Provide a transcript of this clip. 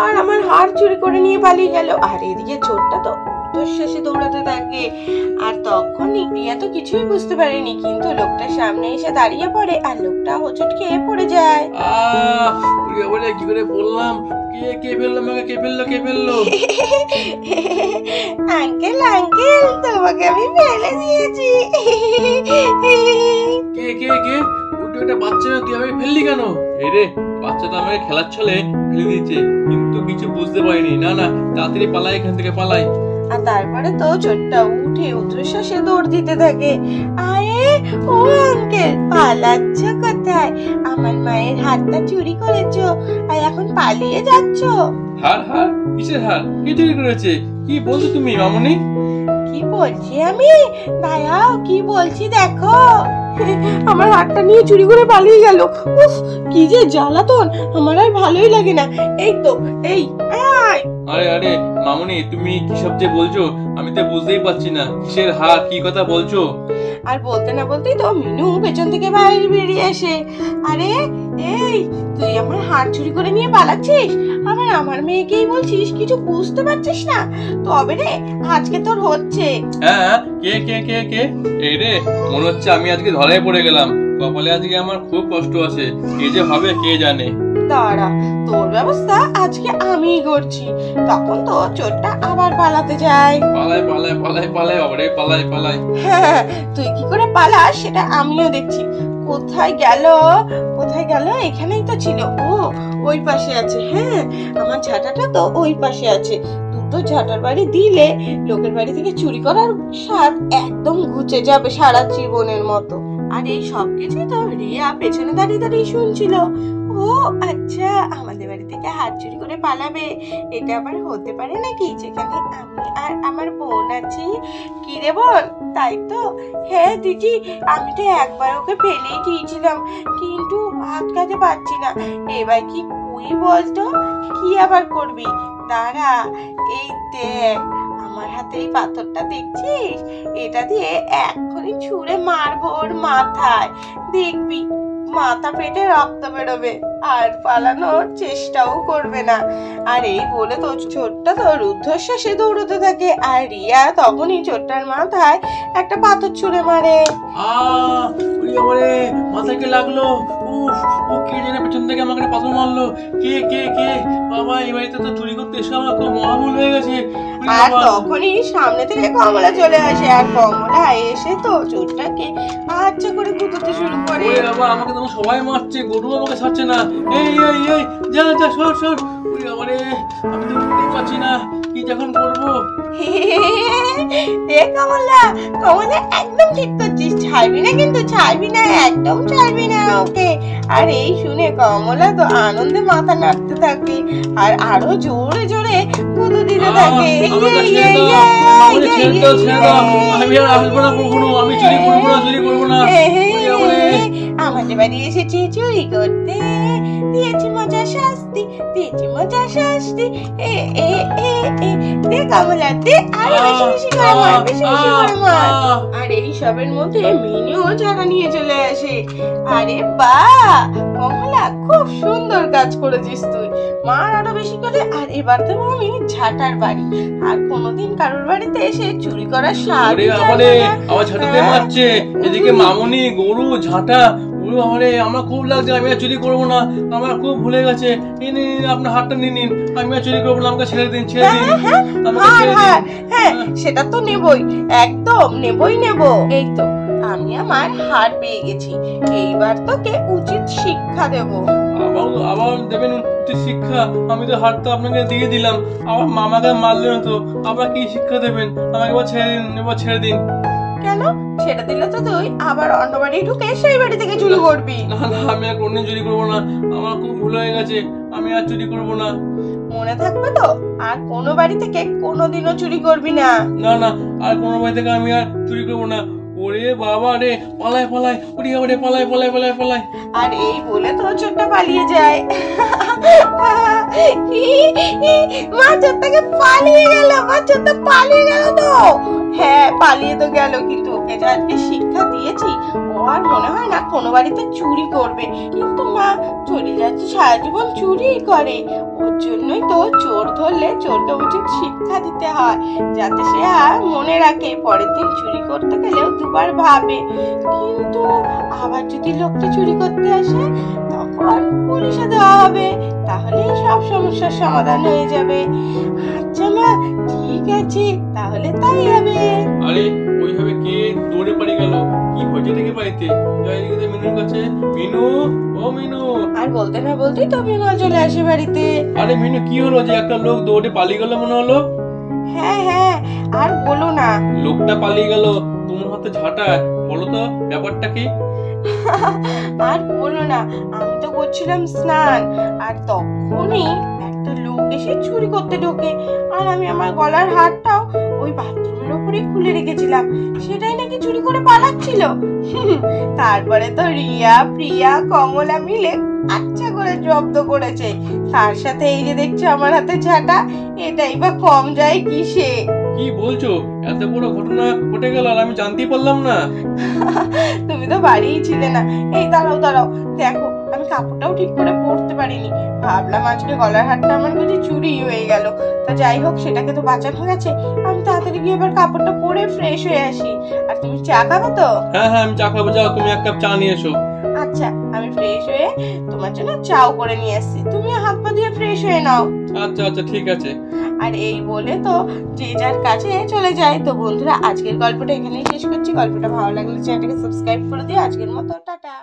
আর আমার হার চুরি করে নিয়ে পালিয়ে গেল। আর এদিকে চোরটা তো শেষে দৌড়াতে থাকে। আর তখনই রিয়া তো কিছুই বুঝতে পারেনি, কিন্তু লোকটার সামনে এসে দাঁড়িয়ে পড়ে আর লোকটা হোঁচট খেয়ে পড়ে যায়। কি করে বললাম, কে ফেললো আমাকে, কে ফেললো? আঙ্কেল আঙ্কেল, তোমাকে আমি ফেলে দিয়েছি। কে ওটা একটা বাচ্চা, তুই আমাকে ফেললি কেন? রে বাচ্চাটা আমাকে খেলার ছলে ফেলে দিয়েছে, কিন্তু কিছু বুঝতে পারিনি। না তাড়াতাড়ি পালাই, এখান থেকে পালাই। আর তারপরে তো চোরটা উঠে উদ্রশ্বাসে দৌড় দিতে থাকে। আরে ও আঙ্কেল, পালাচ্ছ কোথায়? আমার মায়ের হারটা চুরি করেছো আর এখন পালিয়ে যাচ্ছ? হার? কিসের হার? কি চুরি করেছে? কি বলছো তুমি মামনি? কি বলছি আমি? দাঁড়াও, কি বলছি দেখো। আমার হারটা নিয়ে চুরি করে পালিয়ে গেল। উফ, কি যে জ্বালাতন, আমার আর ভালোই লাগে না। এই তো আরে মামনি, তুমি কি সব যে বলছো আমি তো বুঝতেই পারছি না। কিসের হার, কি কথা বলছো? আর বলতে না বলতেই তো মিনু পেছন থেকে বাইরে বেরিয়ে আসে। আরে এই, তুই আমার হার চুরি করে নিয়ে পালাচ্ছিস, আমার মেয়েকেই বলছিস, কিছু বুঝতে পারছিস না? তবে রে, আজকে তোর হচ্ছে। হ্যাঁ, কে? এই রে, মনে হচ্ছে আমি আজকে ধরাই পড়ে গেলাম। কপালে আজকে আমার খুব কষ্ট আছে, কে যে হবে কে জানে। দাঁড়া, তোর ব্যবস্থা আজকে আমিই করছি। তখন তো চোরটা আবার পালাতে যায়। পালাই। হ্যাঁ, তুই কি করে পালাস সেটা আমিও দেখছি। কোথায় গেল? এখানেই তো ছিল। ও, ওই পাশে আছে। হ্যাঁ, আমার ঝাঁটাটা তো ওই পাশে আছে। দুটো ঝাঁটার বাড়ি দিলে লোকের বাড়ি থেকে চুরি করার স্বাদ একদম ঘুচে যাবে সারা জীবনের মতো। আর এই সবকিছুই তো রিয়া পেছনে দাঁড়িয়ে শুনছিল। ও আচ্ছা, আমাদের বাড়ি থেকে হাত চুরি করে পালাবে, এটা আবার হতে পারে নাকি, যেখানে আমি আর আমার বোন আছি। কি রে বোন, তাই তো? হ্যাঁ দিদি, আমি তো একবার ওকে ফেলেই দিয়েছিলাম, কিন্তু আটকাতে পারছি না। এবার কি করি বলতো? কি আবার করবি? দাঁড়া, এই দেখ আমার হাতে এই পাথরটা দেখছিস, এটা দিয়ে এক্ষুনি ছুঁড়ে মারবো ওর মাথায়, দেখবি মাথা পেটে রক্ত বেরোবে, আর পালানোর চেষ্টাও করবে না। আর এই বলে তো চোরটা তো রুদ্ধশ্বাসে দৌড়তে থাকে। আর রিয়া তখনই চোরটার মাথায় একটা পাথর ছুঁড়ে মারে। মাথায় কে লাগলো? উফ, ও কে জানে পেছন থেকে আমাকে পাথর মারলো। কে? বাবা, এই বাড়িতে তো চুরি করতে এসে আমার খুব মহাভুল হয়ে গেছে। আর তখনই সামনে থেকে কমলা চলে আসে। আর কমলা এসে তো চোরটাকে আচ্ছা করে কুতোতে শুরু করে। বাবা, আমাকে তো সবাই মারছে, গরু আমাকে ছাড়ছে না। এই যা সর। আমি তো উঠতে পারছি না, কি যখন করবো? কমলা একদম ঠিক করছিস, ছাড়বি না, কিন্তু ছাড়বি না, একদম ছাড়বি না ওকে। আর এই শুনে কমলা তো আনন্দে মাথা নাড়তে থাকে আর আরো জোরে জোরে কুঁদো দিতে থাকে। আমি আর আসবো না কখনো, আমি চুরি করবো না। আমাদের বাড়ি এসেছি চুরি করতে, দিয়েছি মজা শাস্তি। দে কমলা দে, আরো বেশি করে মার। আর এই সবের মধ্যে মিনিও ঝাড়া নিয়ে চলে আসে। আরে বাহ কমলা, খুব সুন্দর কাজ করেছিস তুই, মার আরো বেশি করে। আর এবার তো আমি ঝাঁটার বাড়ি, আর কোনোদিন কারোর বাড়িতে এসে চুরি করার স্বাদ আমার ঝাঁটাতে মারছে। এদিকে মামনি, গরু, ঝাঁটা, আমার খুব লাগছে। আমি আর চুরি করবো না, আমার খুব ভুলে গেছে। আপনার হাতটা নিন, আমি আর চুরি করবো না, আমাকে ছেড়ে দিন। হ্যাঁ, সেটা তো নেবই, একদম নেবই। এই তো আমি আমার হার পেয়ে গেছি, এইবার তোকে উচিত শিক্ষা দেব। আবার দেবেন উচিত শিক্ষা? আমি তো হারটা আপনাকে দিয়ে দিলাম, আবার মামাকে মারলেন তো, আবার কি শিক্ষা দেবেন? আমাকে এবার ছেড়ে দিন। কেন ছেড়ে দিলে তো তুই আবার অন্য বাড়ি ঢুকে সেই বাড়ি থেকে চুরি করবি? না, আমি আর কোনদিন চুরি করবো না, আমার খুব ভুল হয়ে গেছে, আমি আর চুরি করবো না। মনে থাকবে তো? আর কোনো বাড়ি থেকে কোনোদিনও চুরি করবি না। না, আর কোনো বাড়ি থেকে আমি আর চুরি করবো না। ওরে বাবা রে, পালাই। আর এই বলে তো চোরটা পালিয়ে যায়। মা চোরটাকে পালিয়ে গেল তো। হ্যাঁ, পালিয়ে তো গেল, কিন্তু ওকে যে আজকে শিক্ষা দিয়েছি, ও আর মনে হয় না কোনো বাড়িতে চুরি করবে। কিন্তু মা, চোরেরা তো সারা জীবন চুরিই করে। ওর জন্যই তো চোর ধরলে চোরকে উচিত শিক্ষা দিতে হয়, যাতে সে আর মনে রাখে, পরের দিন চুরি করতে গেলেও দুবার ভাবে। কিন্তু আবার যদি লোকটি চুরি করতে আসে, তখন পুলিশে দেওয়া হবে, তাহলেই সব সমস্যার সমাধান হয়ে যাবে। আচ্ছা মা, ঠিক আছে, তাহলে তাই হবে। আরে ওইভাবে কে দৌড়ে পালিয়ে গেল? কি হয়েছে দেখে বাড়িতে? যাই দেখে মিনুর কাছে। মিনু, ও মিনু। আর বলতে না বলতেই তো বিমল চলে আসে বাড়িতে। আরে মিনু, কি হলো যে একটা লোক দৌড়ে পালিয়ে গেল মনে হলো? হ্যাঁ হ্যাঁ, আর বলো না। লোকটা পালিয়ে গেল তোমার হাতে ঝাঁটা, বলো তো ব্যাপারটা কি? আর বলো না, আমি তো করছিলাম স্নান, আর তখনই একটা লোক এসে চুরি করতে ঢোকে। আর আমি আমার গলার হারটাও ওই বাথরুমের উপরেই খুলে রেখেছিলাম, সেটাই নাকি চুরি করে পালাচ্ছিল। তারপরে তো রিয়া, প্রিয়া, কমলা মিলে আচ্ছা করে জব্দ করেছে। তার সাথে এই যে দেখছো আমার হাতে ঝাঁটা, এটাই বা কম যায় কিসে? কি বলছো? এত বড় ঘটনা ঘটে গেল আর আমি জানতেই পারলাম না। তুমি তো বাড়িই ছিলে না। এই দাঁড়াও দাঁড়াও, দেখো আমি কাপড়টাও ঠিক করে পরতে পারিনি। ভাবলাম আজকে গলার হারটা আমার বুঝি চুরি হয়ে গেল। তা যাই হোক, সেটাকে তো বাঁচানো গেছে। আমি তাড়াতাড়ি গিয়ে এবার কাপড়টা পরে ফ্রেশ হয়ে আসি। আর তুমি চা খাবে তো? হ্যাঁ হ্যাঁ, আমি চা খাবো। যাও, তুমি এক কাপ চা নিয়ে এসো। আচ্ছা, আমি ফ্রেশ হয়ে তোমার জন্য চাও করে নিয়ে আসছি, তুমি হাত পা ধুয়ে ফ্রেশ হয়ে নাও। আচ্ছা আচ্ছা, ঠিক আছে। আর এই বলে তো যে যার কাছে চলে যায়। তো বন্ধুরা, আজকের গল্পটা এখানেই শেষ করছি। গল্পটা ভালো লাগলে চ্যানেলটাকে সাবস্ক্রাইব করে দিও। আজকের মতো টাটা।